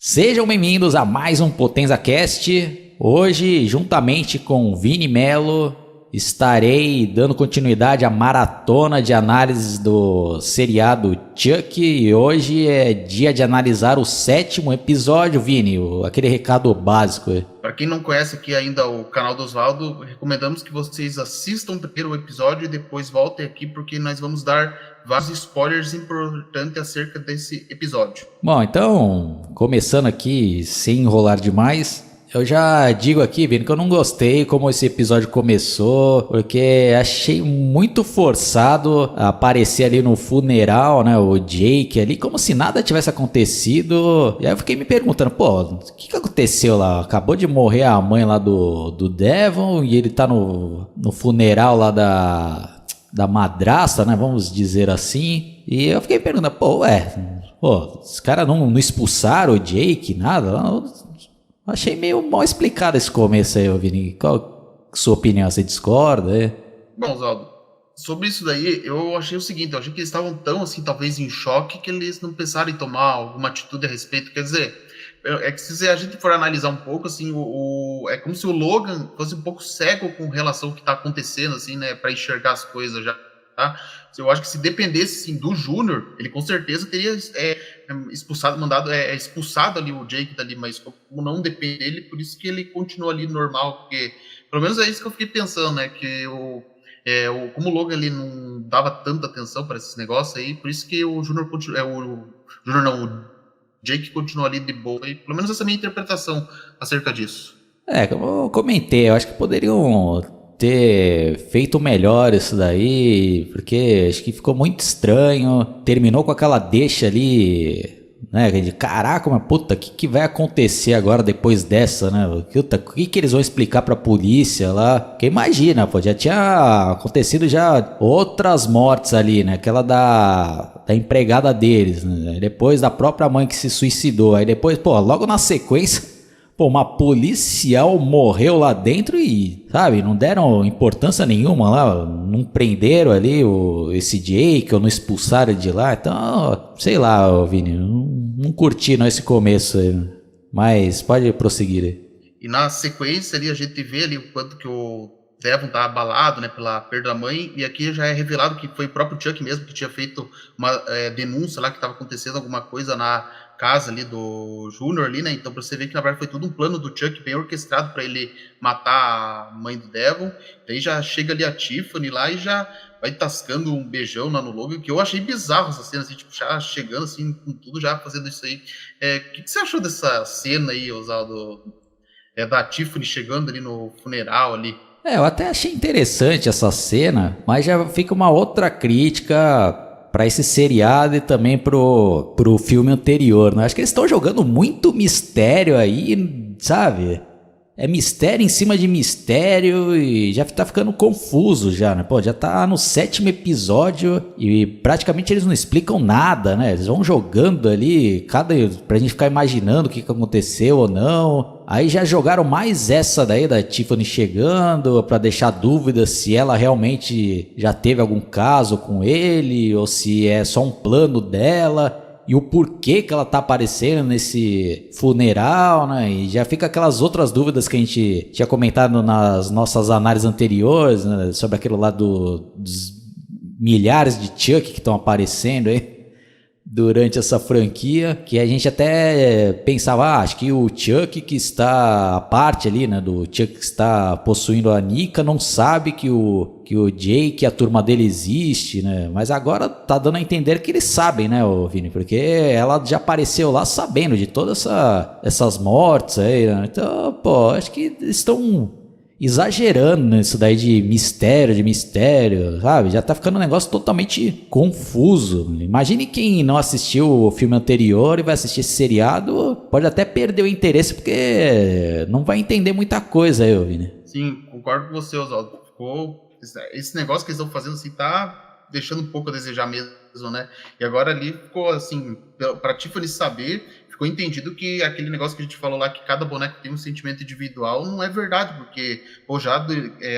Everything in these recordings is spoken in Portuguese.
Sejam bem-vindos a mais um PotenzaCast. Hoje, juntamente com Vini Melo, estarei dando continuidade à maratona de análises do seriado Chuck. E hoje é dia de analisar o 7º episódio, Vini, aquele recado básico. Para quem não conhece aqui ainda o canal do Osvaldo, recomendamos que vocês assistam primeiro o episódio e depois voltem aqui, porque nós vamos dar vários spoilers importantes acerca desse episódio. Bom, então, começando aqui, sem enrolar demais, eu já digo aqui, Vini, que eu não gostei como esse episódio começou, porque achei muito forçado aparecer ali no funeral, né, o Jake ali, como se nada tivesse acontecido. E aí eu fiquei me perguntando, pô, o que aconteceu lá? Acabou de morrer a mãe lá do Devon e ele tá no funeral lá da madrasta, né, vamos dizer assim. E eu fiquei perguntando, pô, os caras não expulsaram o Jake, nada? Achei meio mal explicado esse começo aí, Vini. Qual a sua opinião? Você discorda? Bom, Osvaldo, sobre isso daí, eu achei o seguinte, eu achei que eles estavam tão, assim, talvez em choque, que eles não pensaram em tomar alguma atitude a respeito. Quer dizer, é que se a gente for analisar um pouco, assim, é como se o Logan fosse um pouco cego com relação ao que está acontecendo, assim, né, para enxergar as coisas já, tá? Eu acho que se dependesse, assim, do Júnior, ele com certeza teria expulsado ali o Jake dali, mas como não depende dele, por isso que ele continua ali normal, porque pelo menos é isso que eu fiquei pensando, né, que como o Logan ele não dava tanta atenção para esses negócios aí, por isso que o Júnior o Jake continua ali de boa, e pelo menos essa é a minha interpretação acerca disso. Como eu comentei, eu acho que poderiam ter feito melhor isso daí, porque acho que ficou muito estranho. Terminou com aquela deixa ali, né? De caraca, mas puta, o que vai acontecer agora depois dessa, né? O que eles vão explicar pra polícia lá? Porque imagina, pô, já tinha acontecido já outras mortes ali, né? Aquela da empregada deles, né? Depois da própria mãe que se suicidou. Aí depois, pô, logo na sequência. Pô, uma policial morreu lá dentro e, sabe, não deram importância nenhuma lá, não prenderam ali esse Jake ou não expulsaram ele de lá. Então, sei lá, Vini, não curti não esse começo aí. Mas pode prosseguir aí. E na sequência ali a gente vê ali o quanto que o Devon tá abalado, né, pela perda da mãe, e aqui já é revelado que foi o próprio Chuck mesmo que tinha feito uma denúncia lá que estava acontecendo alguma coisa na casa ali do Júnior ali, né? Então pra você ver que na verdade foi tudo um plano do Chuck bem orquestrado para ele matar a mãe do Devon. Daí já chega ali a Tiffany lá e já vai tascando um beijão lá no Logan, que eu achei bizarro essa cena, assim, tipo, já chegando assim com tudo, já fazendo isso aí. O que você achou dessa cena aí, Osvaldo, da Tiffany chegando ali no funeral ali? Eu até achei interessante essa cena, mas já fica uma outra crítica pra esse seriado e também pro filme anterior, né? Acho que eles estão jogando muito mistério aí, sabe? É mistério em cima de mistério e já tá ficando confuso já, né? Pô, já tá no 7º episódio e praticamente eles não explicam nada, né? Eles vão jogando ali, pra gente ficar imaginando o que aconteceu ou não. Aí já jogaram mais essa daí da Tiffany chegando pra deixar dúvida se ela realmente já teve algum caso com ele ou se é só um plano dela. E o porquê que ela tá aparecendo nesse funeral, né? E já fica aquelas outras dúvidas que a gente tinha comentado nas nossas análises anteriores, né? Sobre aquilo lá dos milhares de Chuck que estão aparecendo aí durante essa franquia, que a gente até pensava, acho que o Chuck que está, a parte ali, né, do Chuck que está possuindo a Nika, não sabe que o Jake, a turma dele existe, né, mas agora tá dando a entender que eles sabem, né, Vini, porque ela já apareceu lá sabendo de todas essas mortes aí, né? Então, pô, acho que estão exagerando nisso daí de mistério, sabe? Já tá ficando um negócio totalmente confuso. Imagine quem não assistiu o filme anterior e vai assistir esse seriado, pode até perder o interesse porque não vai entender muita coisa aí, Vini. Sim, concordo com você, Oswaldo. Esse negócio que eles estão fazendo assim tá deixando um pouco a desejar mesmo, né? E agora ali ficou assim, pra Tiffany saber, ficou entendido que aquele negócio que a gente falou lá, que cada boneco tem um sentimento individual, não é verdade, porque pô,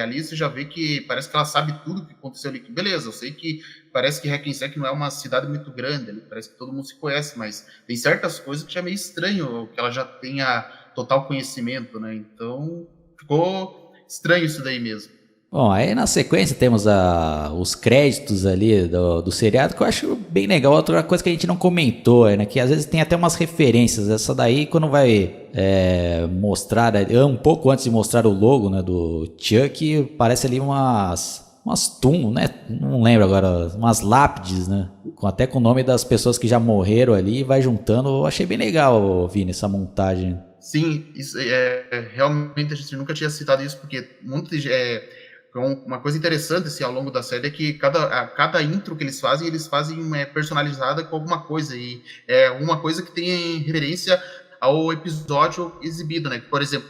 ali você já vê que parece que ela sabe tudo que aconteceu ali. Beleza, eu sei que parece que Hackensack não é uma cidade muito grande, ali, parece que todo mundo se conhece, mas tem certas coisas que já é meio estranho que ela já tenha total conhecimento, né? Então ficou estranho isso daí mesmo. Bom, aí na sequência temos os créditos ali do seriado, que eu acho bem legal. Outra coisa que a gente não comentou, né? Que às vezes tem até umas referências. Essa daí, quando vai mostrar, um pouco antes de mostrar o logo, né, do Chuck, parece ali umas túmulos, né? Não lembro agora, umas lápides, né? Até com o nome das pessoas que já morreram ali, vai juntando. Eu achei bem legal, Vini, essa montagem. Sim, isso realmente a gente nunca tinha citado isso, porque uma coisa interessante assim, ao longo da série é que cada intro que eles fazem personalizada com alguma coisa, e é uma coisa que tem referência ao episódio exibido, né? Por exemplo,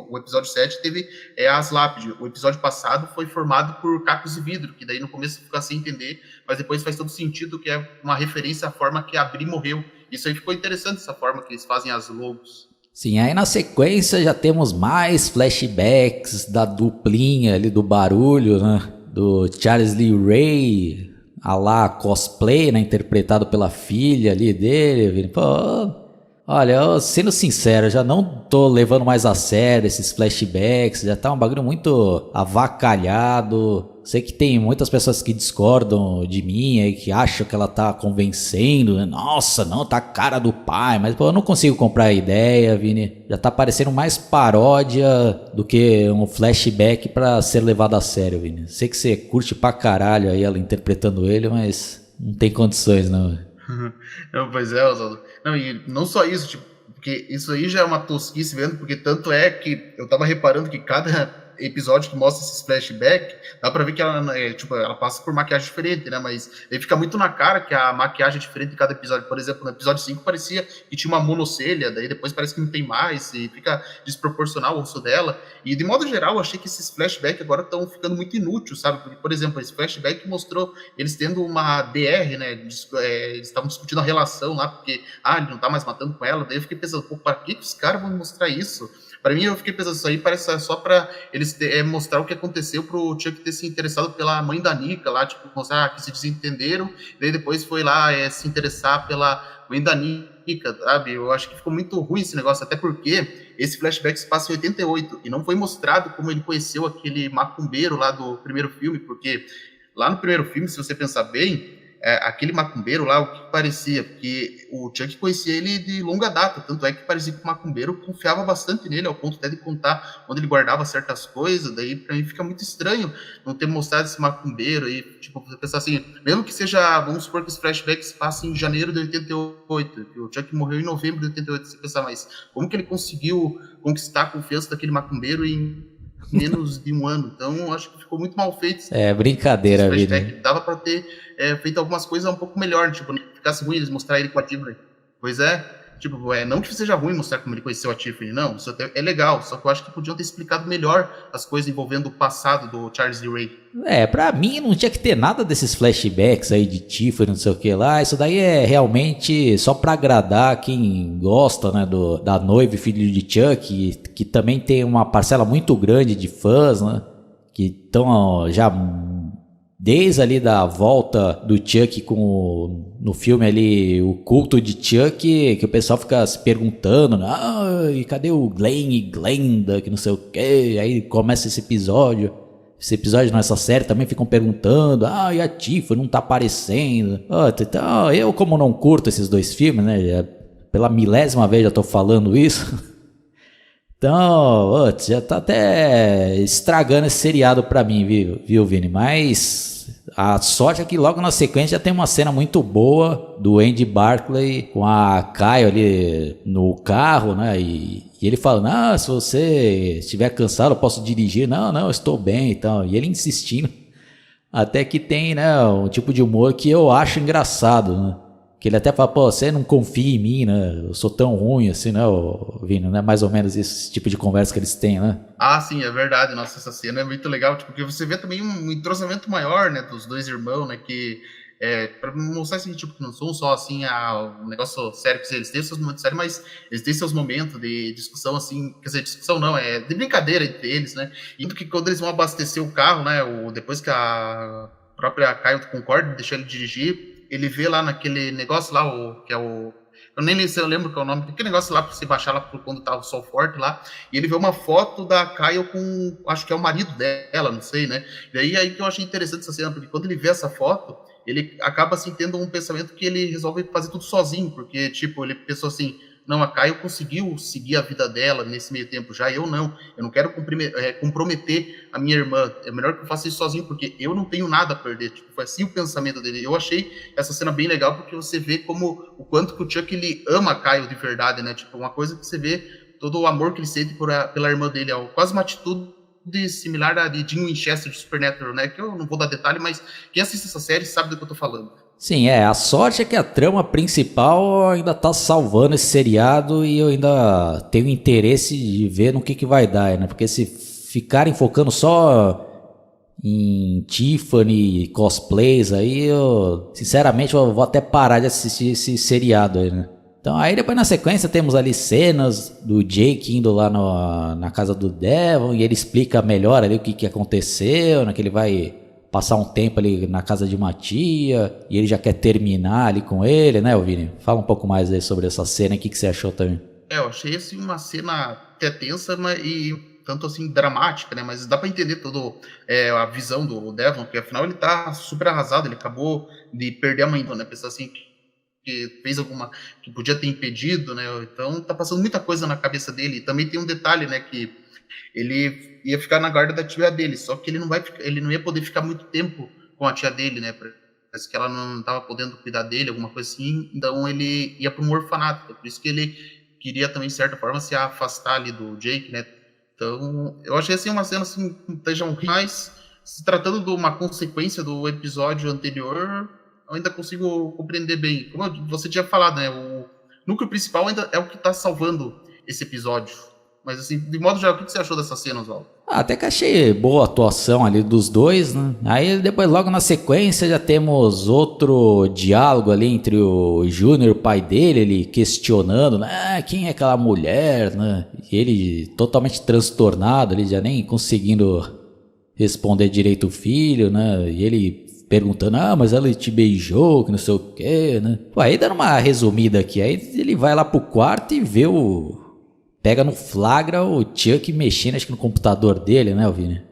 o episódio 7 teve as lápides. O episódio passado foi formado por cacos de vidro, que daí no começo fica sem entender, mas depois faz todo sentido, que é uma referência à forma que a Bri morreu. Isso aí ficou interessante, essa forma que eles fazem as logos. Sim, aí na sequência já temos mais flashbacks da duplinha ali do barulho, né? Do Charles Lee Ray, a lá cosplay, né? Interpretado pela filha ali dele. Pô, olha, sendo sincero, já não tô levando mais a sério esses flashbacks, já tá um bagulho muito avacalhado. Sei que tem muitas pessoas que discordam de mim aí, que acham que ela tá convencendo, né? Nossa, não, tá a cara do pai, mas pô, eu não consigo comprar a ideia, Vini. Já tá parecendo mais paródia do que um flashback pra ser levado a sério, Vini. Sei que você curte pra caralho aí ela interpretando ele, mas não tem condições, não. Não, pois é, Oswaldo. Não, e não só isso, tipo, porque isso aí já é uma tosquice vendo, porque tanto é que eu tava reparando que cada episódio que mostra esses flashbacks, dá pra ver que ela passa por maquiagem diferente, né? Mas aí fica muito na cara que a maquiagem é diferente em cada episódio. Por exemplo, no episódio 5 parecia que tinha uma monocelha, daí depois parece que não tem mais, e fica desproporcional o rosto dela. E de modo geral, eu achei que esses flashbacks agora estão ficando muito inúteis, sabe? Porque, por exemplo, esse flashback mostrou eles tendo uma DR, né? Eles estavam discutindo a relação lá, porque ele não tá mais matando com ela. Daí eu fiquei pensando, pô, para que os caras vão mostrar isso? Para mim, eu fiquei pensando, isso aí parece só para eles mostrar o que aconteceu pro Chuck ter se interessado pela mãe da Nika lá, tipo, mostrar que se desentenderam, e daí depois foi lá se interessar pela mãe da Nika, sabe? Eu acho que ficou muito ruim esse negócio, até porque esse flashback se passa em 88, e não foi mostrado como ele conheceu aquele macumbeiro lá do primeiro filme, porque lá no primeiro filme, se você pensar bem, aquele macumbeiro lá, o que parecia? Porque o Chuck conhecia ele de longa data, tanto é que parecia que o macumbeiro confiava bastante nele, ao ponto até de contar onde ele guardava certas coisas. Daí pra mim fica muito estranho não ter mostrado esse macumbeiro aí, tipo, você pensar assim, mesmo que seja, vamos supor que os flashbacks passem em janeiro de 88, que o Chuck morreu em novembro de 88, você pensar, mas como que ele conseguiu conquistar a confiança daquele macumbeiro em menos de um ano? Então acho que ficou muito mal feito. É brincadeira, Vini. Dava para ter feito algumas coisas um pouco melhor, tipo, não ficasse ruim eles mostrar ele com a Tiffany. Pois é, tipo, não que seja ruim mostrar como ele conheceu a Tiffany, não, isso até é legal, só que eu acho que podiam ter explicado melhor as coisas envolvendo o passado do Charles Lee Ray. Pra mim não tinha que ter nada desses flashbacks aí de Tiffany, não sei o que lá. Isso daí é realmente só pra agradar quem gosta, né, da noiva e filho de Chuck, que também tem uma parcela muito grande de fãs, né, que estão já desde ali da volta do Chuck no filme ali, o culto de Chuck, que o pessoal fica se perguntando, e cadê o Glenn e Glenda, que não sei o que, aí começa esse episódio, não, essa série também ficam perguntando, e a Tiffany não tá aparecendo, então, eu como não curto esses dois filmes, né, pela milésima vez já tô falando isso, então, já tá até estragando esse seriado pra mim, viu, Vini? Mas a sorte é que logo na sequência já tem uma cena muito boa do Andy Barclay com a Kyle ali no carro, né? E ele fala, se você estiver cansado eu posso dirigir. Não, eu estou bem e tal. E ele insistindo. Até que tem, né, um tipo de humor que eu acho engraçado, né? Que ele até fala, você não confia em mim, né? Eu sou tão ruim assim, né, Vini? Né? Mais ou menos esse tipo de conversa que eles têm, né? Sim, é verdade. Nossa, essa cena é muito legal, tipo, porque você vê também um entrosamento maior, né, dos dois irmãos, né, que para mostrar assim, tipo, que não são só assim um negócio sério, que eles têm seus momentos sérios, mas eles têm seus momentos de discussão, assim, quer dizer, discussão não, de brincadeira entre eles, né? E que quando eles vão abastecer o carro, né, depois que a própria Caio concorda, deixa ele dirigir, ele vê lá naquele negócio lá, que é o... Eu nem sei, eu lembro que é o nome, aquele negócio lá pra você baixar lá quando tá o sol forte lá, e ele vê uma foto da Caio com, acho que é o marido dela, não sei, né? E aí que eu achei interessante essa cena, porque quando ele vê essa foto, ele acaba assim tendo um pensamento que ele resolve fazer tudo sozinho, porque tipo, ele pensou assim, não, a Caio conseguiu seguir a vida dela nesse meio tempo, já eu não quero comprometer a minha irmã, é melhor que eu faça isso sozinho, porque eu não tenho nada a perder, tipo, foi assim o pensamento dele. Eu achei essa cena bem legal, porque você vê como o quanto que o Chuck, ele ama a Caio de verdade, né, tipo, uma coisa que você vê todo o amor que ele sente pela irmã dele, é quase uma atitude similar a de Dean Winchester de Supernatural, né, que eu não vou dar detalhe, mas quem assiste essa série sabe do que eu tô falando. Sim, a sorte é que a trama principal ainda tá salvando esse seriado e eu ainda tenho interesse de ver no que vai dar, né? Porque se ficarem focando só em Tiffany cosplays aí, eu sinceramente eu vou até parar de assistir esse seriado aí, né? Então aí depois na sequência temos ali cenas do Jake indo lá na casa do Devon e ele explica melhor ali o que aconteceu, né? Que ele vai passar um tempo ali na casa de uma tia e ele já quer terminar ali com ele, né, Vini? Fala um pouco mais aí sobre essa cena e o que você achou também. Eu achei assim uma cena até tensa, mas e tanto assim dramática, né? Mas dá para entender toda a visão do Devon, que afinal ele tá super arrasado, ele acabou de perder a mãe, né? Pensar assim que fez alguma que podia ter impedido, né? Então tá passando muita coisa na cabeça dele. E também tem um detalhe, né, que ele ia ficar na guarda da tia dele, só que ele não ia poder ficar muito tempo com a tia dele, né? Parece que ela não estava podendo cuidar dele, alguma coisa assim, então ele ia para um orfanato, por isso que ele queria também, de certa forma, se afastar ali do Jake, né? Então, eu achei assim uma cena assim, mas se tratando de uma consequência do episódio anterior, eu ainda consigo compreender bem. Como você tinha falado, né? O núcleo principal ainda é o que está salvando esse episódio. Mas assim, de modo geral, o que você achou dessa cena, Oswaldo? Até que achei boa a atuação ali dos dois, né? Aí depois logo na sequência já temos outro diálogo ali entre o Júnior e o pai dele, ele questionando, né? Quem é aquela mulher, né? E ele totalmente transtornado, ele já nem conseguindo responder direito o filho, né? E ele perguntando, mas ela te beijou, que não sei o que, né? Pô, aí dando uma resumida aqui, aí ele vai lá pro quarto e vê pega no flagra o Chuck mexendo, acho que no computador dele, né, Vini?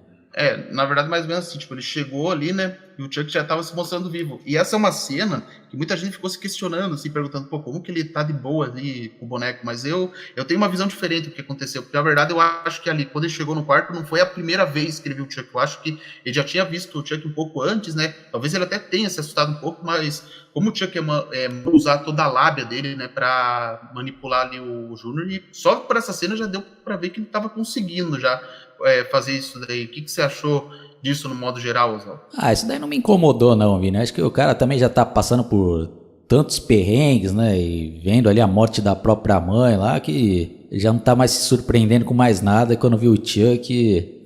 Na verdade, mais ou menos assim, tipo, ele chegou ali, né, e o Chuck já tava se mostrando vivo. E essa é uma cena que muita gente ficou se questionando, assim, perguntando, pô, como que ele tá de boa ali com o boneco? Mas eu tenho uma visão diferente do que aconteceu, porque na verdade eu acho que ali, quando ele chegou no quarto, não foi a primeira vez que ele viu o Chuck. Eu acho que ele já tinha visto o Chuck um pouco antes, né, talvez ele até tenha se assustado um pouco, mas como o Chuck usar toda a lábia dele, né, pra manipular ali o Júnior, e só por essa cena já deu pra ver que ele tava conseguindo já fazer isso daí. O que você achou disso no modo geral, Oswaldo? Isso daí não me incomodou não, Vini. Acho que o cara também já tá passando por tantos perrengues, né? E vendo ali a morte da própria mãe lá, que já não tá mais se surpreendendo com mais nada. Quando viu o Chuck,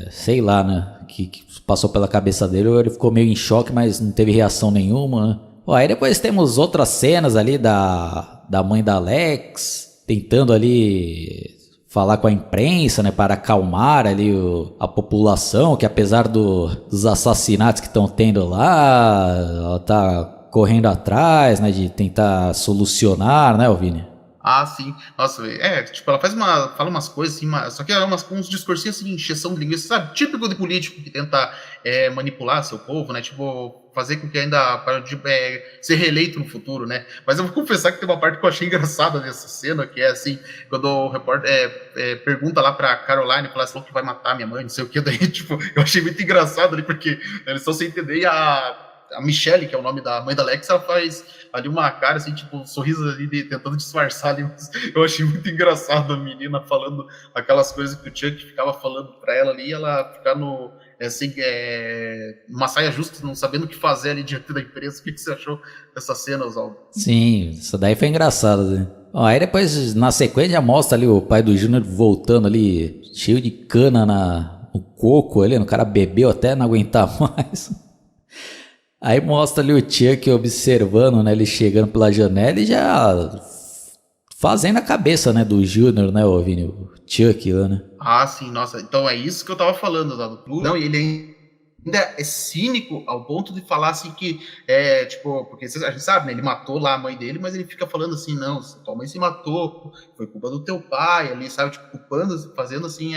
sei lá, né? Que passou pela cabeça dele, ele ficou meio em choque, mas não teve reação nenhuma, né? Aí depois temos outras cenas ali da mãe da Alex, tentando ali falar com a imprensa, né, para acalmar ali a população, que apesar dos assassinatos que estão tendo lá, ela tá correndo atrás, né, de tentar solucionar, né, Vini? Sim. Nossa, tipo, ela fala umas coisas assim, só que é uns discursinhos assim, de encheção de linguiça, sabe? Típico de político que tenta manipular seu povo, né? Tipo, fazer com que ainda para ser reeleito no futuro, né? Mas eu vou confessar que tem uma parte que eu achei engraçada nessa cena, que é assim, quando o repórter pergunta lá pra Caroline, fala assim, que vai matar minha mãe, não sei o que, daí, tipo, eu achei muito engraçado ali, porque eles estão sem entender, e a Michelle, que é o nome da mãe da Alex, ela faz ali uma cara, assim, tipo, um sorriso ali, tentando disfarçar ali. Eu achei muito engraçado a menina falando aquelas coisas que o Chuck ficava falando pra ela ali, e ela ficar numa saia justa, não sabendo o que fazer ali diante da imprensa. O que você achou dessa cena, Oswaldo? Sim, isso daí foi engraçado, né? Aí depois, na sequência, já mostra ali o pai do Júnior voltando ali, cheio de cana no coco ali, o cara bebeu até não aguentar mais. Aí mostra ali o Chuck observando, né, ele chegando pela janela e já fazendo a cabeça, né, do Júnior, né, Vini, o Chuck lá, né? Sim, nossa, então é isso que eu tava falando, Oswaldo. Não, e ele ainda é cínico ao ponto de falar assim que tipo, porque a gente sabe, né? Ele matou lá a mãe dele, mas ele fica falando assim, não, tua mãe se matou, foi culpa do teu pai ali, sabe? Tipo, culpando, fazendo assim,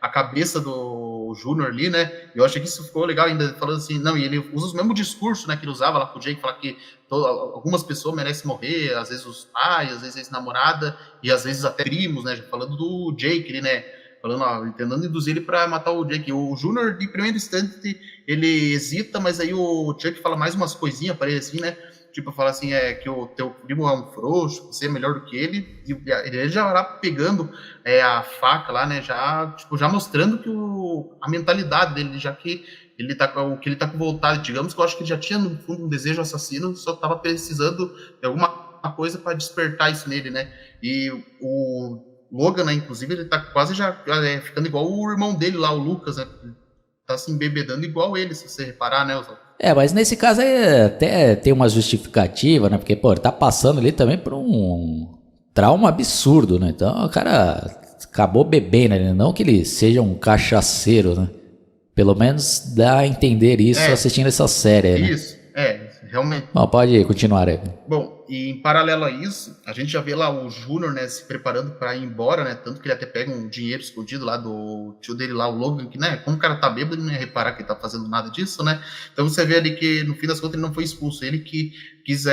a cabeça do Júnior ali, né? Eu achei que isso ficou legal, ainda falando assim, não, e ele usa os mesmos discursos, né, que ele usava lá pro Jake, falar que algumas pessoas merecem morrer, às vezes os pais, às vezes a ex-namorada, e às vezes até primos, né? Falando do Jake, ele, né? Falando, ó, tentando induzir ele para matar o Jake. O Júnior, de primeiro instante, ele hesita, mas aí o Chuck fala mais umas coisinhas para ele, assim, né? Tipo, fala assim, que o teu primo é um frouxo, você é melhor do que ele. E ele já vai lá pegando a faca lá, né? Já, tipo, já mostrando que a mentalidade dele, já que ele tá, o que ele tá com vontade, digamos que eu acho que ele já tinha, no fundo, um desejo assassino, só tava precisando de alguma coisa para despertar isso nele, né? E o Logan, né, inclusive, ele tá quase já ficando igual o irmão dele lá, o Lucas, né? Tá se embebedando igual ele, se você reparar, né, Oswaldo? Mas nesse caso aí até tem uma justificativa, né? Porque, pô, ele tá passando ali também por um trauma absurdo, né? Então o cara acabou bebendo, né? Não que ele seja um cachaceiro, né? Pelo menos dá a entender isso assistindo essa série, né? Isso, realmente. Bom, pode continuar aí. Bom, e em paralelo a isso, a gente já vê lá o Júnior, né, se preparando para ir embora, né, tanto que ele até pega um dinheiro escondido lá do tio dele lá, o Logan, que, né, como o cara tá bêbado, ele não ia reparar que ele tá fazendo nada disso, né, então você vê ali que, no fim das contas, ele não foi expulso, ele que quis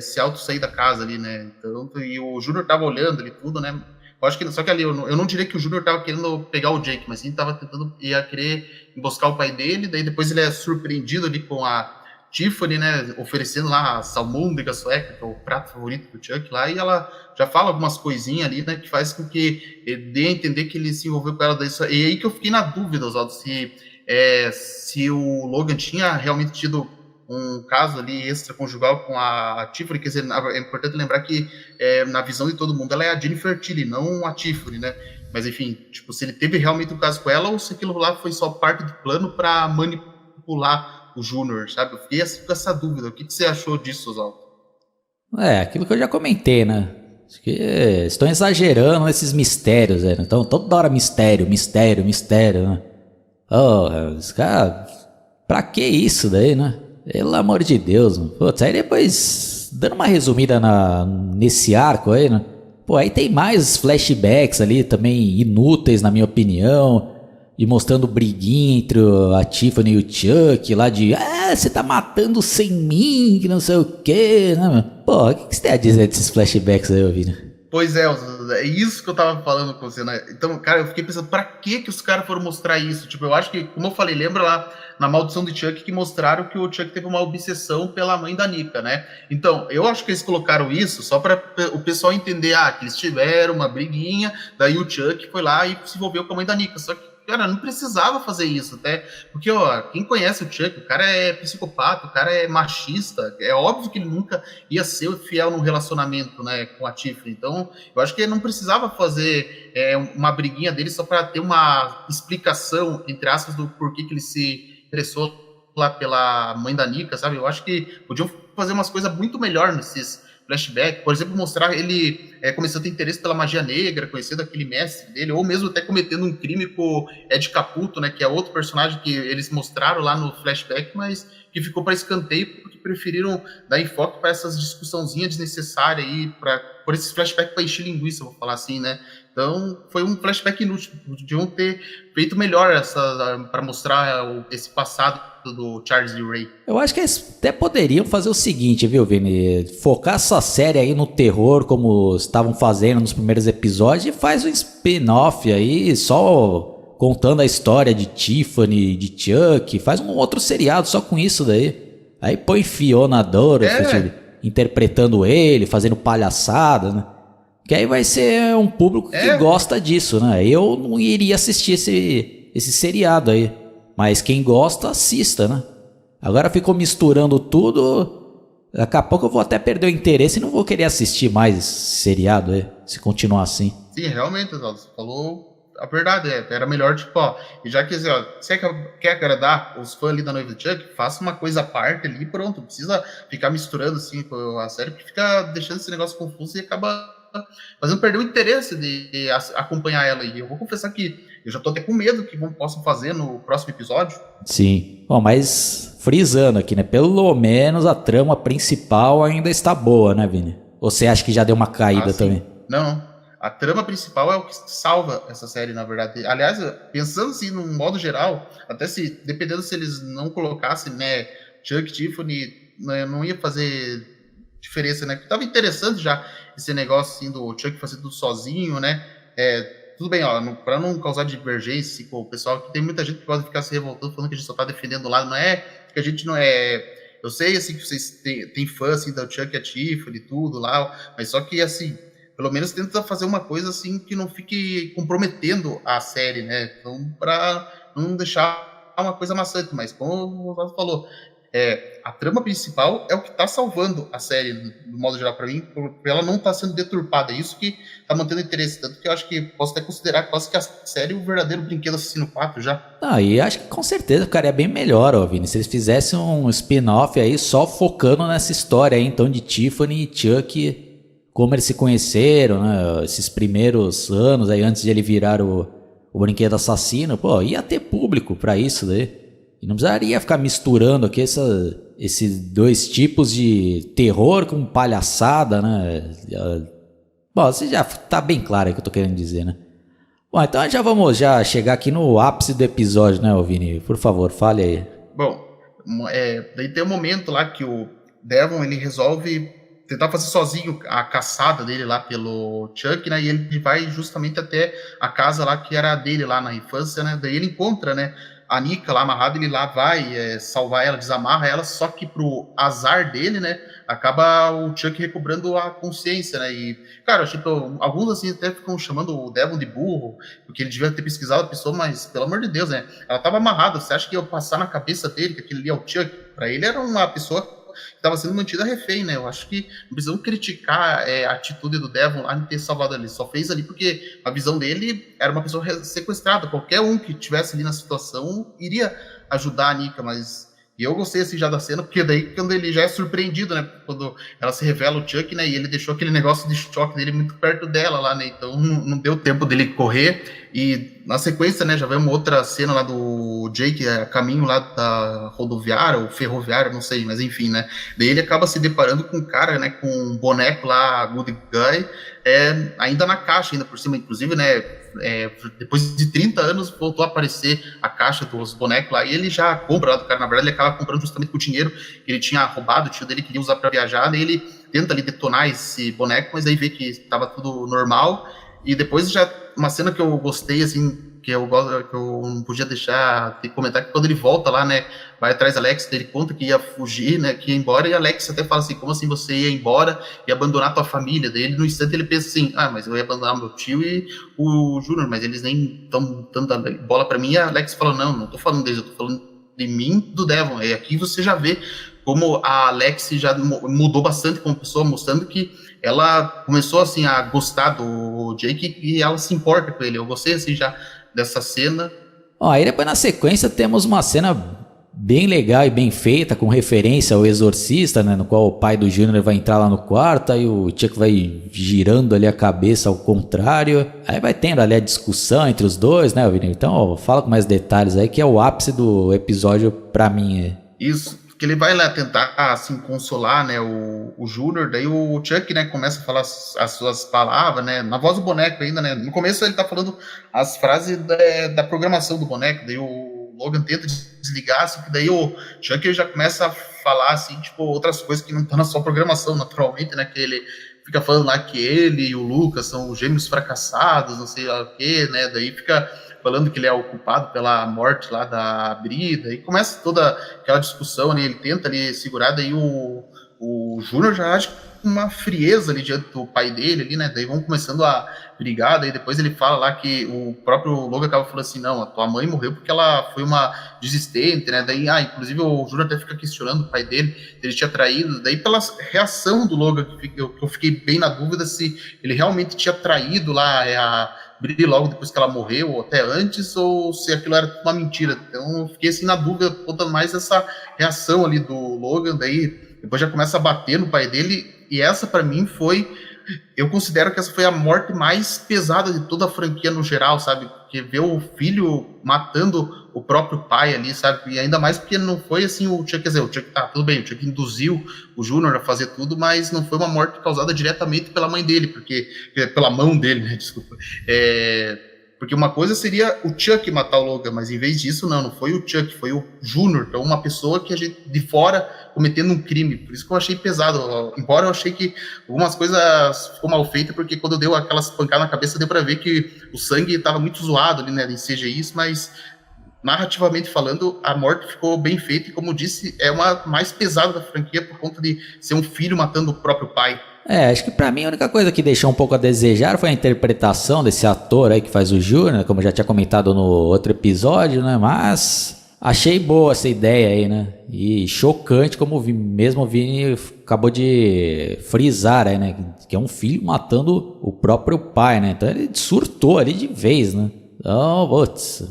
se auto-sair da casa ali, né, então, e o Júnior tava olhando ali tudo, né, eu acho que, só que ali, eu não diria que o Júnior tava querendo pegar o Jake, mas sim tava tentando, ia querer emboscar o pai dele, daí depois ele é surpreendido ali com a Tiffany, né, oferecendo lá a salmôndega sueca, que é o prato favorito do Chuck lá, e ela já fala algumas coisinhas ali, né, que faz com que dê a entender que ele se envolveu com ela. Daí, e aí que eu fiquei na dúvida, Oswaldo, se o Logan tinha realmente tido um caso ali extraconjugal com a Tiffany, quer dizer, é importante lembrar que na visão de todo mundo ela é a Jennifer Tilly, não a Tiffany, né, mas enfim, tipo, se ele teve realmente um caso com ela ou se aquilo lá foi só parte do plano para manipular o Júnior, sabe? Eu fiquei com essa dúvida. O que você achou disso, Oswaldo? Aquilo que eu já comentei, né? Acho que estão exagerando nesses mistérios, né? Então, toda hora mistério, mistério, mistério, né? Oh, os caras, pra que isso daí, né? Pelo amor de Deus, mano. Putz, aí depois, dando uma resumida nesse arco aí, né? Pô, aí tem mais flashbacks ali também inúteis, na minha opinião. E mostrando briguinha entre a Tiffany e o Chuck lá de você tá matando sem mim, que não sei o que, né, mano? Pô, o que você tem a dizer desses flashbacks aí, Vini? Pois é isso que eu tava falando com você, né? Então, cara, eu fiquei pensando, pra que os caras foram mostrar isso? Tipo, eu acho que, como eu falei, lembra lá na Maldição de Chuck que mostraram que o Chuck teve uma obsessão pela mãe da Nika, né? Então, eu acho que eles colocaram isso só pra o pessoal entender, que eles tiveram uma briguinha, daí o Chuck foi lá e se envolveu com a mãe da Nika. Só que, cara, não precisava fazer isso, até porque, quem conhece o Chuck, o cara é psicopata, o cara é machista, é óbvio que ele nunca ia ser fiel num relacionamento, né, com a Tiffany. Então, eu acho que ele não precisava fazer uma briguinha dele só para ter uma explicação, entre aspas, do porquê que ele se interessou lá pela mãe da Nika, sabe? Eu acho que podiam fazer umas coisas muito melhor nesses flashback, por exemplo, mostrar ele começando a ter interesse pela magia negra, conhecendo aquele mestre dele, ou mesmo até cometendo um crime com o Ed Caputo, né, que é outro personagem que eles mostraram lá no flashback, mas que ficou para escanteio porque preferiram dar enfoque para essas discussãozinhas desnecessárias aí, por esses flashbacks para encher linguiça, vou falar assim, né? Então, foi um flashback inútil. Deviam ter feito melhor para mostrar esse passado do Charles Lee Ray. Eu acho que eles até poderiam fazer o seguinte, viu, Vini? Focar essa série aí no terror, como estavam fazendo nos primeiros episódios, e faz um spin-off aí, só contando a história de Tiffany, de Chuck. Faz um outro seriado só com isso daí. Aí põe Fiona Dorothy interpretando ele, fazendo palhaçada, né? Que aí vai ser um público que gosta disso, né? Eu não iria assistir esse seriado aí. Mas quem gosta, assista, né? Agora ficou misturando tudo. Daqui a pouco eu vou até perder o interesse e não vou querer assistir mais esse seriado aí, se continuar assim. Sim, realmente, você falou a verdade. Era melhor, tipo, e já que você quer agradar os fãs ali da Noiva do Chuck, faça uma coisa à parte ali e pronto. Não precisa ficar misturando assim com a série, porque fica deixando esse negócio confuso e acaba fazendo perder o interesse de acompanhar ela. E eu vou confessar que Eu já tô até com medo que possam fazer no próximo episódio. Sim. Bom, mas frisando aqui, né? Pelo menos a trama principal ainda está boa, né, Vini? Ou você acha que já deu uma caída também? Não. A trama principal é o que salva essa série, na verdade. Aliás, pensando assim, num modo geral, até se, dependendo se eles não colocassem, né, Chuck, Tiffany, né, não ia fazer diferença, né? Porque tava interessante já esse negócio assim do Chuck fazer tudo sozinho, né? Tudo bem, ó, para não causar divergência com o pessoal, que tem muita gente que pode ficar se revoltando falando que a gente só tá defendendo o lado, não é que a gente não é. Eu sei assim que vocês têm fã assim da Chuck e a Tiffany e tudo lá, mas só que assim, pelo menos tenta fazer uma coisa assim que não fique comprometendo a série, né? Então, para não deixar uma coisa maçante, mas como o Oswaldo falou, a trama principal é o que está salvando a série, do modo geral, para mim, porque ela não está sendo deturpada. É isso que está mantendo interesse. Tanto que eu acho que posso até considerar quase que a série é o verdadeiro Brinquedo Assassino 4 já. Ah, e acho que com certeza ficaria bem melhor, ó, Vini, se eles fizessem um spin-off aí só focando nessa história aí, então, de Tiffany e Chuck, como eles se conheceram, né, esses primeiros anos aí, antes de ele virar o Brinquedo Assassino. Pô, ia ter público pra isso daí. E não precisaria ficar misturando aqui esses dois tipos de terror com palhaçada, né? Bom, você já tá bem claro o que eu tô querendo dizer, né? Bom, então já vamos chegar aqui no ápice do episódio, né, Vini? Por favor, fale aí. Bom, daí tem um momento lá que o Devon, ele resolve tentar fazer sozinho a caçada dele lá pelo Chuck, né? E ele vai justamente até a casa lá que era dele lá na infância, né? Daí ele encontra, né, a Nika lá amarrada, ele lá vai salvar ela, desamarra ela, só que pro azar dele, né, acaba o Chuck recobrando a consciência, né, e, cara, tipo, alguns assim até ficam chamando o Devon de burro, porque ele devia ter pesquisado a pessoa, mas, pelo amor de Deus, né, ela tava amarrada, você acha que ia passar na cabeça dele que aquele ali é o Chuck? Pra ele era uma pessoa que estava sendo mantida refém, né? Eu acho que não precisamos criticar a atitude do Devon lá em ter salvado ali. Só fez ali porque a visão dele era uma pessoa sequestrada. Qualquer um que tivesse ali na situação iria ajudar a Nika, mas... E eu gostei assim já da cena, porque daí quando ele já é surpreendido, né? Quando ela se revela o Chuck, né? E ele deixou aquele negócio de choque dele muito perto dela lá, né? Então não deu tempo dele correr. E na sequência, né? Já vemos outra cena lá do Jake, a caminho lá da rodoviária ou ferroviária, não sei, mas enfim, né? Daí ele acaba se deparando com um cara, né? Com um boneco lá, Good Guy, ainda na caixa, ainda por cima, inclusive, né? Depois de 30 anos voltou a aparecer a caixa dos bonecos lá, e ele já compra lá do cara, na verdade ele acaba comprando justamente com o dinheiro que ele tinha roubado, o tio dele queria usar para viajar, daí ele tenta ali detonar esse boneco, mas aí vê que estava tudo normal, e depois já, uma cena que eu gostei, assim, que eu não podia deixar de comentar, que quando ele volta lá, né, vai atrás da Alex, ele conta que ia fugir, né, que ia embora, e a Alex até fala assim, como assim você ia embora e abandonar tua família? Daí ele, no instante, ele pensa assim, mas eu ia abandonar meu tio e o Júnior, mas eles nem estão dando a bola pra mim, e a Alex falou, não tô falando deles, eu tô falando de mim, do Devon, e aqui você já vê como a Alex já mudou bastante como pessoa, mostrando que ela começou, assim, a gostar do Jake e ela se importa com ele. Eu gostei, assim, já dessa cena. Ó, aí depois na sequência temos uma cena bem legal e bem feita, com referência ao Exorcista, né, no qual o pai do Júnior vai entrar lá no quarto, aí o Chuck vai girando ali a cabeça ao contrário, aí vai tendo ali a discussão entre os dois, né, Vini? Então, ó, fala com mais detalhes aí, que é o ápice do episódio pra mim. Isso, que ele vai lá tentar, assim, consolar, né, o Júnior, daí o Chuck, né, começa a falar as suas palavras, né, na voz do boneco ainda, né, no começo ele tá falando as frases da programação do boneco, daí o Logan tenta desligar, assim, que daí o Chuck já começa a falar, assim, tipo, outras coisas que não estão na sua programação, naturalmente, né, que ele fica falando lá que ele e o Lucas são gêmeos fracassados, não sei lá o que, né, daí fica falando que ele é o culpado pela morte lá da Brida, e começa toda aquela discussão, né, ele tenta ali segurar, daí o Júnior já age com uma frieza ali diante do pai dele, ali, né, daí vão começando a brigar, daí depois ele fala lá que o próprio Logan acaba falando assim, não, a tua mãe morreu porque ela foi uma desistente, né, daí, inclusive o Júnior até fica questionando o pai dele, ele tinha traído, daí pela reação do Logan, que eu fiquei bem na dúvida se ele realmente tinha traído lá a Bri logo depois que ela morreu, ou até antes, ou se aquilo era uma mentira. Então eu fiquei assim na dúvida, toda mais essa reação ali do Logan, daí depois já começa a bater no pai dele, e essa para mim foi eu considero que essa foi a morte mais pesada de toda a franquia no geral, sabe? Porque ver o filho matando o próprio pai ali, sabe? E ainda mais porque não foi assim o Chuck, quer dizer, o Chuck, tá, tudo bem, o Chuck induziu o Júnior a fazer tudo, mas não foi uma morte causada diretamente pela mãe dele, porque pela mão dele, né? Desculpa. Porque uma coisa seria o Chuck matar o Logan, mas em vez disso, não foi o Chuck, foi o Júnior, que é uma pessoa que a gente, de fora, cometendo um crime. Por isso que eu achei pesado. Embora eu achei que algumas coisas ficou mal feitas, porque quando deu aquelas pancadas na cabeça, deu pra ver que o sangue estava muito zoado ali, né, em CGI, mas narrativamente falando, a morte ficou bem feita, e como disse, é uma mais pesada da franquia por conta de ser um filho matando o próprio pai. Acho que pra mim a única coisa que deixou um pouco a desejar foi a interpretação desse ator aí que faz o Júnior, como eu já tinha comentado no outro episódio, né? Mas achei boa essa ideia aí, né? E chocante, como mesmo o Vini acabou de frisar aí, né? Que é um filho matando o próprio pai, né? Então ele surtou ali de vez, né? Então, putz,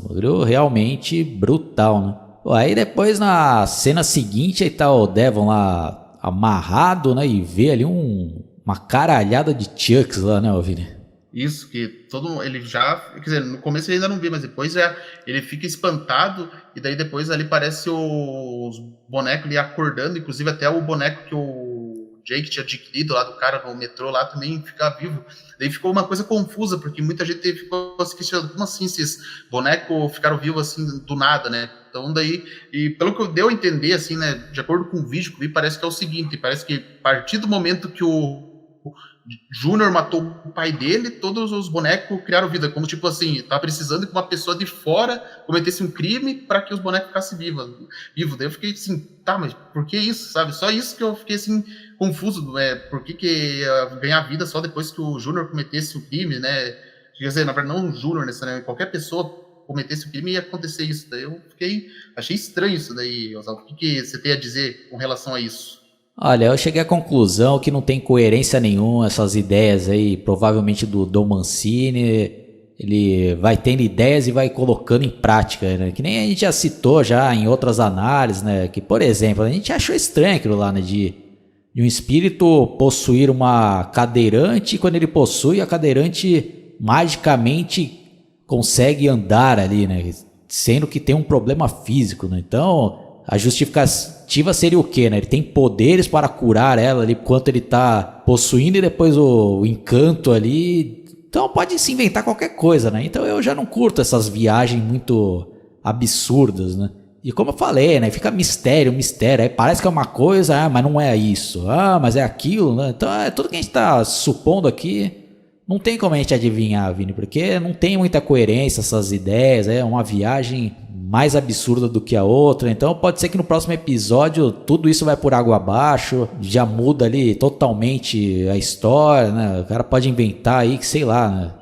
realmente brutal, né? Aí depois na cena seguinte aí tá o Devon lá amarrado, né? E vê ali uma caralhada de Chucks lá, né, Vini? Isso, que ele já, quer dizer, no começo ele ainda não viu, mas depois ele fica espantado, e daí depois ali parece os bonecos ali acordando, inclusive até o boneco que o Jake tinha adquirido lá do cara no metrô lá também fica vivo. Daí ficou uma coisa confusa, porque muita gente ficou se questionando, como assim esses bonecos ficaram vivos assim do nada, né? Então daí, e pelo que deu a entender, assim, né, de acordo com o vídeo que eu vi, parece que é o seguinte, parece que a partir do momento que o Júnior matou o pai dele, todos os bonecos criaram vida, como tipo assim, tá precisando que uma pessoa de fora cometesse um crime para que os bonecos ficassem vivos. Daí eu fiquei assim, tá, mas por que isso, sabe? Só isso que eu fiquei assim, confuso, por que ia ganhar vida só depois que o Júnior cometesse o crime, né? Quer dizer, na verdade, não o Júnior, né? Qualquer pessoa cometesse o crime ia acontecer isso. Daí eu achei estranho isso daí, Oswaldo. O que você tem a dizer com relação a isso? Olha, eu cheguei à conclusão que não tem coerência nenhuma essas ideias aí, provavelmente do Don Mancini. Ele vai tendo ideias e vai colocando em prática, né? Que nem a gente já citou já em outras análises, né? Que, por exemplo, a gente achou estranho aquilo lá, né? De um espírito possuir uma cadeirante, e quando ele possui, a cadeirante magicamente consegue andar ali, né? Sendo que tem um problema físico, né? Então, a justificativa seria o quê, né? Ele tem poderes para curar ela ali enquanto ele tá possuindo, e depois o encanto ali. Então pode se inventar qualquer coisa, né? Então eu já não curto essas viagens muito absurdas, né? E como eu falei, né? Fica mistério. Aí parece que é uma coisa, mas não é isso. Mas é aquilo, né? Então tudo que a gente tá supondo aqui não tem como a gente adivinhar, Vini, porque não tem muita coerência essas ideias, é uma viagem mais absurda do que a outra. Então pode ser que no próximo episódio tudo isso vai por água abaixo, já muda ali totalmente a história, né? O cara pode inventar aí que sei lá, né?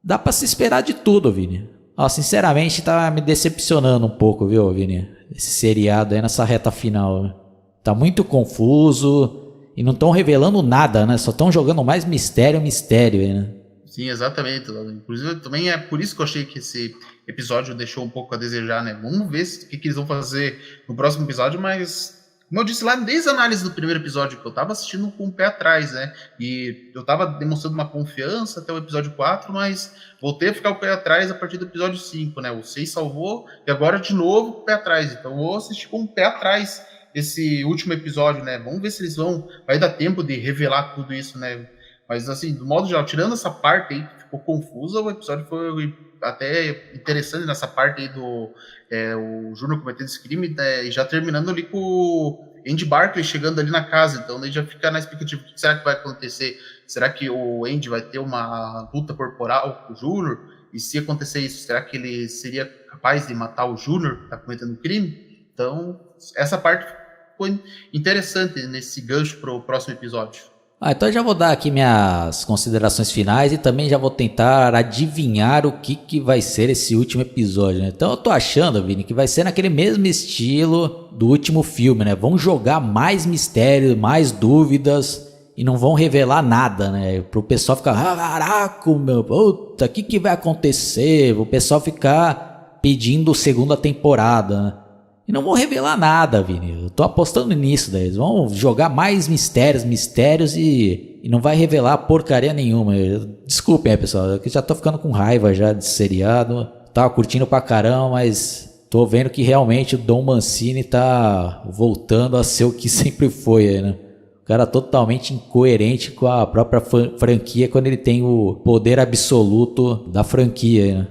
Dá pra se esperar de tudo, Vini. Sinceramente tá me decepcionando um pouco, viu, Vini? Esse seriado aí nessa reta final, né? Tá muito confuso e não estão revelando nada, né? Só estão jogando mais mistério aí, né? Sim, exatamente. Inclusive, também é por isso que eu achei que esse episódio deixou um pouco a desejar, né? Vamos ver o que eles vão fazer no próximo episódio, mas, como eu disse lá, desde a análise do primeiro episódio, que eu tava assistindo com o pé atrás, né? E eu tava demonstrando uma confiança até o episódio 4, mas voltei a ficar o pé atrás a partir do episódio 5, né? O 6 salvou, e agora de novo o pé atrás. Então eu vou assistir com o pé atrás esse último episódio, né? Vamos ver se eles vai dar tempo de revelar tudo isso, né? Mas, assim, do modo geral, tirando essa parte aí que ficou confusa, o episódio foi até interessante nessa parte aí do o Júnior cometendo esse crime, né, e já terminando ali com o Andy Barclay chegando ali na casa. Então, daí já fica na expectativa, o que será que vai acontecer? Será que o Andy vai ter uma luta corporal com o Júnior? E se acontecer isso, será que ele seria capaz de matar o Júnior que está cometendo o crime? Então, essa parte foi interessante nesse gancho para o próximo episódio. Então eu já vou dar aqui minhas considerações finais e também já vou tentar adivinhar o que vai ser esse último episódio, né? Então eu tô achando, Vini, que vai ser naquele mesmo estilo do último filme, né? Vão jogar mais mistério, mais dúvidas e não vão revelar nada, né? Pro pessoal ficar, caraca, meu, puta, o que vai acontecer? O pessoal ficar pedindo segunda temporada, né? E não vão revelar nada, Vini. Eu tô apostando nisso daí. Eles vão jogar mais mistérios e não vai revelar porcaria nenhuma. Desculpem aí, pessoal. Eu já tô ficando com raiva já desse seriado. Tava curtindo pra caramba, mas tô vendo que realmente o Don Mancini tá voltando a ser o que sempre foi aí, né? O cara totalmente incoerente com a própria franquia quando ele tem o poder absoluto da franquia aí, né?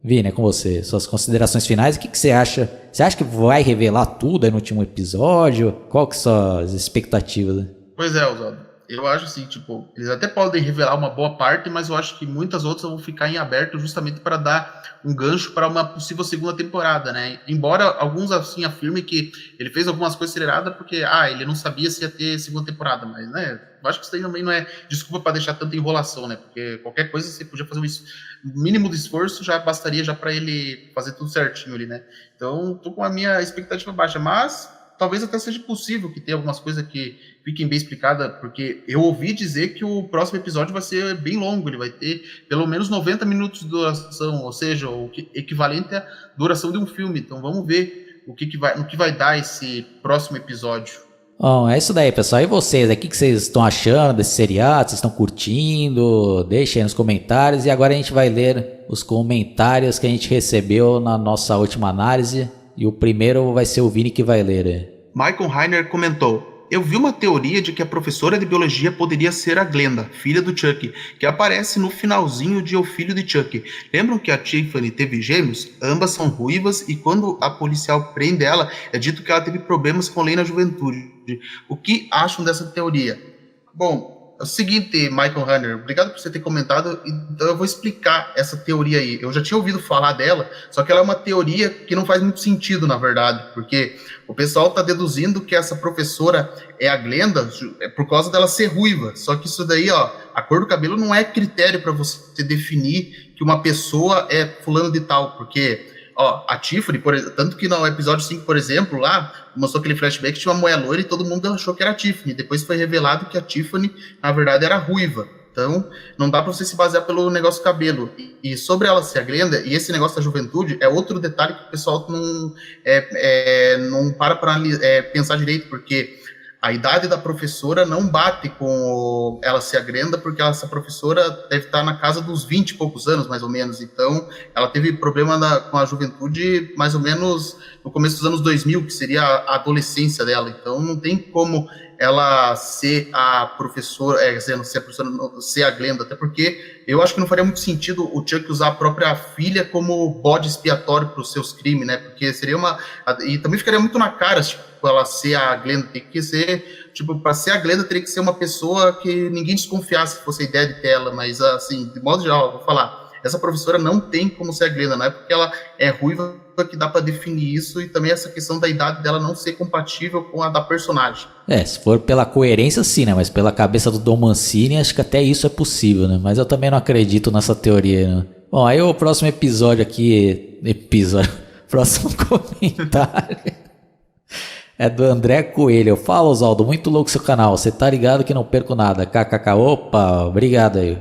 Vini, é com você. Suas considerações finais. O que você acha? Você acha que vai revelar tudo aí no último episódio? Qual que são as expectativas, né? Pois é, Oswaldo. Eu acho assim, tipo, eles até podem revelar uma boa parte, mas eu acho que muitas outras vão ficar em aberto justamente para dar um gancho para uma possível segunda temporada, né? Embora alguns assim afirmem que ele fez algumas coisas aceleradas porque, ele não sabia se ia ter segunda temporada, mas, né? Eu acho que isso aí também não é desculpa para deixar tanta enrolação, né? Porque qualquer coisa você podia fazer um mínimo de esforço já bastaria já para ele fazer tudo certinho ali, né? Então, tô com a minha expectativa baixa, mas talvez até seja possível que tenha algumas coisas que fiquem bem explicadas, porque eu ouvi dizer que o próximo episódio vai ser bem longo, ele vai ter pelo menos 90 minutos de duração, ou seja, o equivalente à duração de um filme. Então vamos ver no que vai dar esse próximo episódio. Bom, é isso daí, pessoal. E vocês? O que vocês estão achando desse seriado? Vocês estão curtindo? Deixem aí nos comentários. E agora a gente vai ler os comentários que a gente recebeu na nossa última análise. E o primeiro vai ser o Vini que vai ler. Michael Reiner comentou: eu vi uma teoria de que a professora de biologia poderia ser a Glenda, filha do Chuck, que aparece no finalzinho de O Filho de Chuck. Lembram que a Tiffany teve gêmeos? Ambas são ruivas e quando a policial prende ela, é dito que ela teve problemas com lei na juventude. O que acham dessa teoria? Bom, é o seguinte, Michael Hunter, obrigado por você ter comentado, então eu vou explicar essa teoria aí. Eu já tinha ouvido falar dela, só que ela é uma teoria que não faz muito sentido, na verdade, porque o pessoal está deduzindo que essa professora é a Glenda por causa dela ser ruiva, só que isso daí, a cor do cabelo não é critério para você definir que uma pessoa é fulano de tal, porque a Tiffany, tanto que no episódio 5, por exemplo, lá, mostrou aquele flashback que tinha uma mulher loira e todo mundo achou que era a Tiffany. Depois foi revelado que a Tiffany, na verdade, era ruiva. Então, não dá para você se basear pelo negócio do cabelo. E sobre ela ser a Glenda, e esse negócio da juventude, é outro detalhe que o pessoal não para pensar direito, porque a idade da professora não bate com ela ser a Glenda, porque essa professora deve estar na casa dos 20 e poucos anos, mais ou menos. Então, ela teve problema com a juventude mais ou menos no começo dos anos 2000, que seria a adolescência dela. Então, não tem como ela ser a professora, ser a Glenda, até porque eu acho que não faria muito sentido o Chuck usar a própria filha como bode expiatório para os seus crimes, né? Porque seria e também ficaria muito na cara, tipo, ela ser a Glenda. Tem que ser, tipo, para ser a Glenda teria que ser uma pessoa que ninguém desconfiasse se fosse a ideia de tela, mas assim, de modo geral, eu vou falar, essa professora não tem como ser a Glenda, não é porque ela é ruiva que dá para definir isso, e também essa questão da idade dela não ser compatível com a da personagem. Se for pela coerência sim, né, mas pela cabeça do Don Mancini, acho que até isso é possível, né, mas eu também não acredito nessa teoria, né? Bom, aí o próximo episódio aqui, próximo comentário é do André Coelho. Fala, Oswaldo, muito louco seu canal, você tá ligado que não perco nada, kkk, opa, obrigado aí.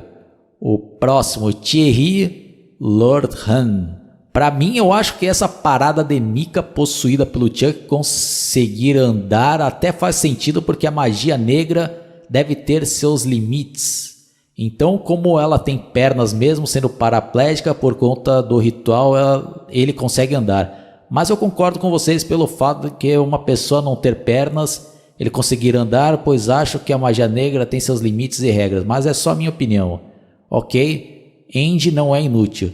O próximo, Thierry Lordhan. Pra mim, eu acho que essa parada de Mika possuída pelo Chuck conseguir andar até faz sentido, porque a magia negra deve ter seus limites. Então, como ela tem pernas mesmo sendo paraplégica por conta do ritual, ele consegue andar. Mas eu concordo com vocês pelo fato de que uma pessoa não ter pernas, ele conseguir andar, pois acho que a magia negra tem seus limites e regras. Mas é só minha opinião. Ok? Andy não é inútil.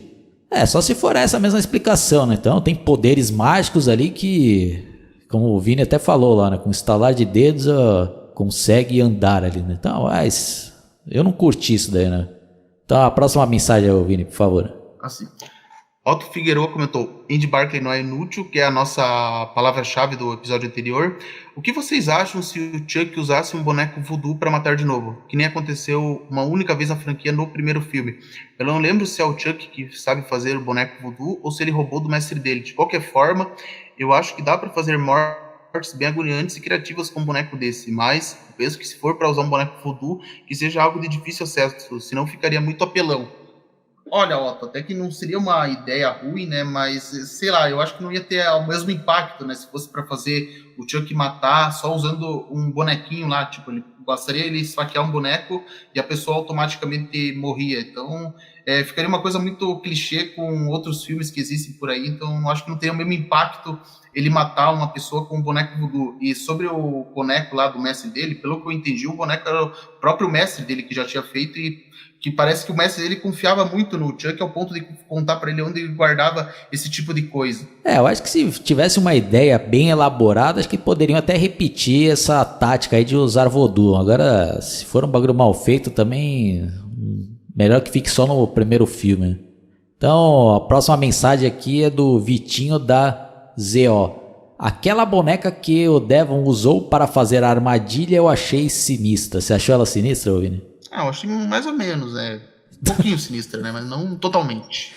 Só se for essa mesma explicação, né? Então tem poderes mágicos ali que, como o Vini até falou lá, né? Com estalar de dedos consegue andar ali, né? Então, mas eu não curti isso daí, né? Então a próxima mensagem, Vini, por favor. Assim, Otto Figueiredo comentou: Andy Barclay não é inútil, que é a nossa palavra-chave do episódio anterior. O que vocês acham se o Chuck usasse um boneco voodoo para matar de novo? Que nem aconteceu uma única vez na franquia no primeiro filme. Eu não lembro se é o Chuck que sabe fazer o boneco voodoo ou se ele roubou do mestre dele. De qualquer forma, eu acho que dá para fazer mortes bem agoniantes e criativas com um boneco desse, mas eu penso que se for para usar um boneco voodoo, que seja algo de difícil acesso, senão ficaria muito apelão. Olha, Otto, até que não seria uma ideia ruim, né? Mas, sei lá, eu acho que não ia ter o mesmo impacto, né? Se fosse para fazer o Chuck matar só usando um bonequinho lá. Tipo, bastaria ele esfaquear um boneco e a pessoa automaticamente morria. Então, ficaria uma coisa muito clichê com outros filmes que existem por aí. Então, eu acho que não teria o mesmo impacto ele matar uma pessoa com um boneco voodoo. E sobre o boneco lá do mestre dele, pelo que eu entendi, o boneco era o próprio mestre dele que já tinha feito e que parece que o mestre dele confiava muito no Chuck ao ponto de contar para ele onde ele guardava esse tipo de coisa. Eu acho que se tivesse uma ideia bem elaborada, acho que poderiam até repetir essa tática aí de usar voodoo. Agora, se for um bagulho mal feito também, melhor que fique só no primeiro filme. Então, a próxima mensagem aqui é do Vitinho da ZO. Aquela boneca que o Devon usou para fazer a armadilha eu achei sinistra. Você achou ela sinistra, Vini? Eu achei mais ou menos, um pouquinho sinistra, né? Mas não totalmente.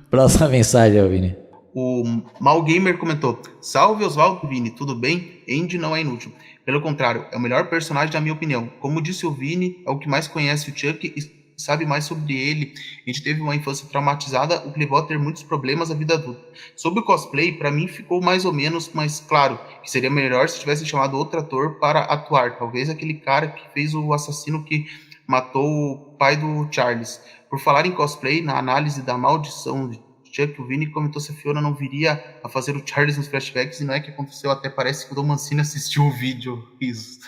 Próxima mensagem, Vini. O Mal Gamer comentou: Salve Oswaldo, Vini, tudo bem? Andy não é inútil. Pelo contrário, é o melhor personagem na minha opinião. Como disse o Vini, é o que mais conhece o Chuck e sabe mais sobre ele. A gente teve uma infância traumatizada, o que levou a ter muitos problemas na vida adulta. Sobre o cosplay, pra mim ficou mais ou menos, mas claro, que seria melhor se tivesse chamado outro ator para atuar. Talvez aquele cara que fez o assassino que matou o pai do Charles. Por falar em cosplay, na análise da maldição de Chuck, o Vini comentou se a Fiona não viria a fazer o Charles nos flashbacks, e não é que aconteceu, até parece que o Dom Mancini assistiu o vídeo. Isso.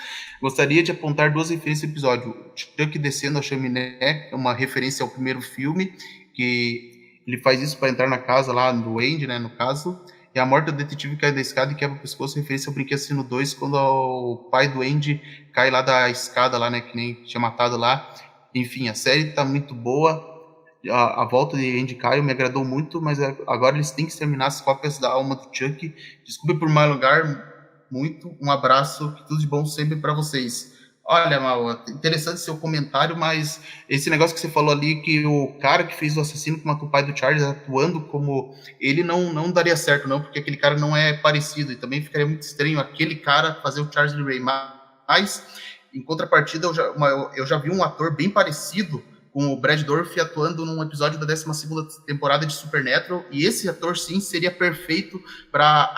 Gostaria de apontar duas referências do episódio. Chuck descendo a chaminé, é uma referência ao primeiro filme, que ele faz isso para entrar na casa lá do Andy, né, no caso. E a morte do detetive cai da escada e quebra o pescoço, referência ao Brinquedo Assassino 2, quando o pai do Andy cai lá da escada, lá, né, que nem tinha matado lá. Enfim, a série tá muito boa. A volta de Andy Caio me agradou muito, mas agora eles têm que exterminar as cópias da alma do Chuck. Desculpe por mais lugar, muito. Um abraço, tudo de bom sempre para vocês. Olha, Mal, interessante seu comentário, mas esse negócio que você falou ali, que o cara que fez o assassino que matou o pai do Charles atuando como ele, não daria certo, não, porque aquele cara não é parecido, e também ficaria muito estranho aquele cara fazer o Charles Lee Ray. Mas, em contrapartida, eu já vi um ator bem parecido com o Brad Dourif atuando num episódio da 12ª temporada de Supernatural, e esse ator, sim, seria perfeito para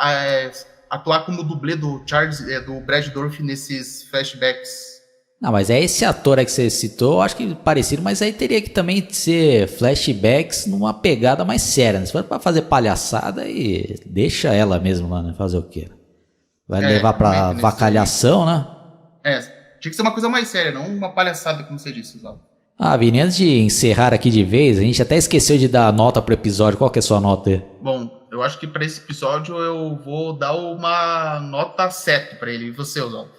atuar como dublê do Charles, do Brad Dourif nesses flashbacks. Não, mas é esse ator aí que você citou, eu acho que parecido, mas aí teria que também ser flashbacks numa pegada mais séria, né? Se for pra fazer palhaçada, aí deixa ela mesmo lá, né? Fazer o quê? Vai levar pra vacalhação, né? Tinha que ser uma coisa mais séria, não uma palhaçada, como você disse, Oswaldo. Vini, antes de encerrar aqui de vez, a gente até esqueceu de dar nota pro episódio. Qual que é a sua nota aí? Bom, eu acho que para esse episódio eu vou dar uma nota 7 para ele. E você, Oswaldo?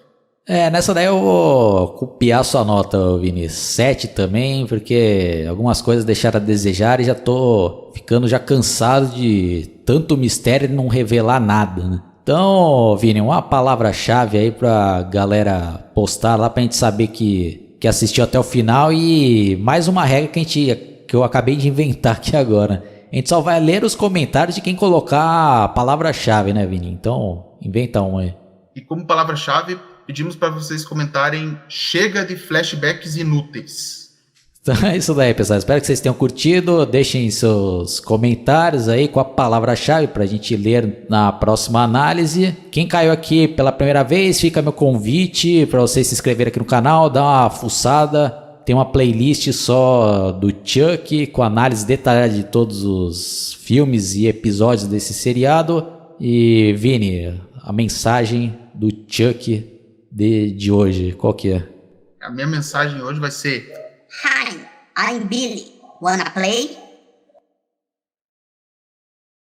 Nessa daí eu vou copiar sua nota, Vini. 7 também, porque algumas coisas deixaram a desejar e já tô ficando já cansado de tanto mistério e não revelar nada, né? Então, Vini, uma palavra-chave aí pra galera postar lá pra gente saber que assistiu até o final, e mais uma regra que eu acabei de inventar aqui agora. A gente só vai ler os comentários de quem colocar a palavra-chave, né, Vini? Então, inventa um aí. E como palavra-chave, pedimos para vocês comentarem: chega de flashbacks inúteis. Então é isso daí, pessoal. Espero que vocês tenham curtido. Deixem seus comentários aí com a palavra-chave pra gente ler na próxima análise. Quem caiu aqui pela primeira vez, fica meu convite para vocês se inscreverem aqui no canal, dar uma fuçada. Tem uma playlist só do Chuck, com análise detalhada de todos os filmes e episódios desse seriado. E, Vini, a mensagem do Chuck de hoje, qual que é? A minha mensagem hoje vai ser: Hi, I'm Billy. Wanna play?